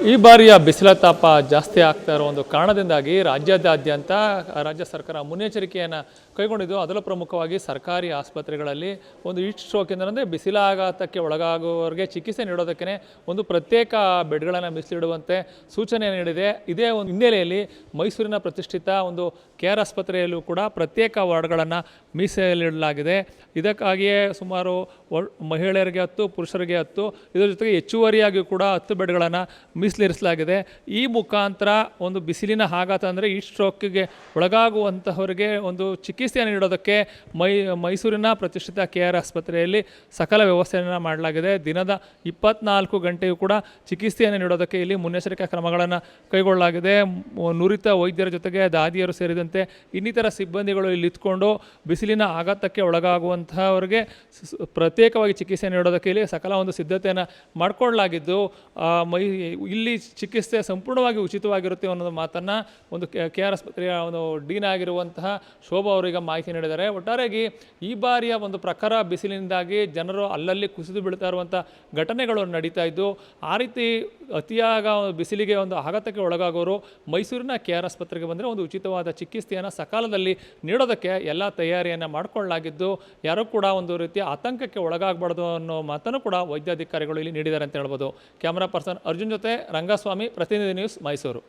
ಈ ಬಾರಿಯ ಬಿಸಿಲ ತಾಪ ಜಾಸ್ತಿ ಆಗ್ತಾ ಇರೋ ಒಂದು ಕಾರಣದಿಂದಾಗಿ ರಾಜ್ಯಾದ್ಯಂತ ರಾಜ್ಯ ಸರ್ಕಾರ ಮುನ್ನೆಚ್ಚರಿಕೆಯನ್ನು ಕೈಗೊಂಡಿದ್ದು. ಅದರಲ್ಲೂ ಪ್ರಮುಖವಾಗಿ ಸರ್ಕಾರಿ ಆಸ್ಪತ್ರೆಗಳಲ್ಲಿ ಒಂದು ಹೀಟ್ ಸ್ಟ್ರೋಕಿಂದ ಅಂದರೆ ಬಿಸಿಲಾಘಾತಕ್ಕೆ ಒಳಗಾಗುವವರಿಗೆ ಚಿಕಿತ್ಸೆ ನೀಡೋದಕ್ಕೆ ಒಂದು ಪ್ರತ್ಯೇಕ ಬೆಡ್ಗಳನ್ನು ಮೀಸಲಿಡುವಂತೆ ಸೂಚನೆ ನೀಡಿದೆ. ಇದೇ ಒಂದು ಹಿನ್ನೆಲೆಯಲ್ಲಿ ಮೈಸೂರಿನ ಪ್ರತಿಷ್ಠಿತ ಒಂದು KR ಆಸ್ಪತ್ರೆಯಲ್ಲೂ ಕೂಡ ಪ್ರತ್ಯೇಕ ವಾರ್ಡ್ಗಳನ್ನು ಮೀಸಲಿಡಲಾಗಿದೆ. ಇದಕ್ಕಾಗಿಯೇ ಸುಮಾರು ಮಹಿಳೆಯರಿಗೆ 10, ಪುರುಷರಿಗೆ 10, ಇದರ ಜೊತೆಗೆ ಹೆಚ್ಚುವರಿಯಾಗಿ ಕೂಡ 10 ಬೆಡ್ಗಳನ್ನು ಮೀಸಲಿರಿಸಲಾಗಿದೆ. ಈ ಮುಖಾಂತರ ಒಂದು ಬಿಸಿಲಿನ ಆಘಾತ ಅಂದರೆ ಈ ಸ್ಟ್ರೋಕ್ಗೆ ಒಳಗಾಗುವಂತಹವರಿಗೆ ಒಂದು ಚಿಕಿತ್ಸೆಯನ್ನು ನೀಡೋದಕ್ಕೆ ಮೈಸೂರಿನ ಪ್ರತಿಷ್ಠಿತ KR ಆಸ್ಪತ್ರೆಯಲ್ಲಿ ಸಕಲ ವ್ಯವಸ್ಥೆಯನ್ನು ಮಾಡಲಾಗಿದೆ. ದಿನದ 24 ಗಂಟೆಯೂ ಕೂಡ ಚಿಕಿತ್ಸೆಯನ್ನು ನೀಡೋದಕ್ಕೆ ಇಲ್ಲಿ ಮುನ್ನೆಚ್ಚರಿಕಾ ಕ್ರಮಗಳನ್ನು ಕೈಗೊಳ್ಳಲಾಗಿದೆ. ನುರಿತ ವೈದ್ಯರ ಜೊತೆಗೆ ದಾದಿಯರು ಸೇರಿದಂತೆ ಇನ್ನಿತರ ಸಿಬ್ಬಂದಿಗಳು ಇಲ್ಲಿ ಇದ್ಕೊಂಡು ಬಿಸಿಲಿನ ಆಘಾತಕ್ಕೆ ಒಳಗಾಗುವಂತಹವರಿಗೆ ಪ್ರತ್ಯೇಕವಾಗಿ ಚಿಕಿತ್ಸೆ ನೀಡೋದಕ್ಕೆ ಇಲ್ಲಿ ಸಕಲ ಒಂದು ಸಿದ್ಧತೆಯನ್ನು ಮಾಡಿಕೊಳ್ಳಲಾಗಿದ್ದು, ಇಲ್ಲಿ ಚಿಕಿತ್ಸೆ ಸಂಪೂರ್ಣವಾಗಿ ಉಚಿತವಾಗಿರುತ್ತೆ ಅನ್ನೋದು ಮಾತನ್ನು ಒಂದು KR ಆಸ್ಪತ್ರೆಯ ಒಂದು ಡೀನ್ ಆಗಿರುವಂತಹ ಶೋಭಾ ಅವರಿಗೆ ಮಾಹಿತಿ ನೀಡಿದ್ದಾರೆ. ಒಟ್ಟಾರೆಯಾಗಿ ಈ ಬಾರಿಯ ಒಂದು ಪ್ರಖರ ಬಿಸಿಲಿನಿಂದಾಗಿ ಜನರು ಅಲ್ಲಲ್ಲಿ ಕುಸಿದು ಬೀಳ್ತಾ ಇರುವಂಥ ಘಟನೆಗಳು ನಡೀತಾ ಇದ್ದು, ಆ ರೀತಿ ಅತಿಯಾಗ ಬಿಸಿಲಿಗೆ ಒಂದು ಆಘಾತಕ್ಕೆ ಒಳಗಾಗೋರು ಮೈಸೂರಿನ KR ಆಸ್ಪತ್ರೆಗೆ ಬಂದರೆ ಒಂದು ಉಚಿತವಾದ ಚಿಕಿತ್ಸೆಯನ್ನು ಸಕಾಲದಲ್ಲಿ ನೀಡೋದಕ್ಕೆ ಎಲ್ಲ ತಯಾರಿಯನ್ನು ಮಾಡಿಕೊಳ್ಳಲಾಗಿದ್ದು, ಯಾರೂ ಕೂಡ ಒಂದು ರೀತಿಯ ಆತಂಕಕ್ಕೆ ಒಳಗಾಗಬಾರ್ದು ಅನ್ನೋ ಮಾತನ್ನು ಕೂಡ ವೈದ್ಯಾಧಿಕಾರಿಗಳು ಇಲ್ಲಿ ನೀಡಿದ್ದಾರೆ ಅಂತ ಹೇಳ್ಬೋದು. ಕ್ಯಾಮರಾ ಪರ್ಸನ್ ಅರ್ಜುನ್ ಜೊತೆ ರಂಗಸ್ವಾಮಿ, ಪ್ರತಿನಿಧಿ ನ್ಯೂಸ್, ಮೈಸೂರು.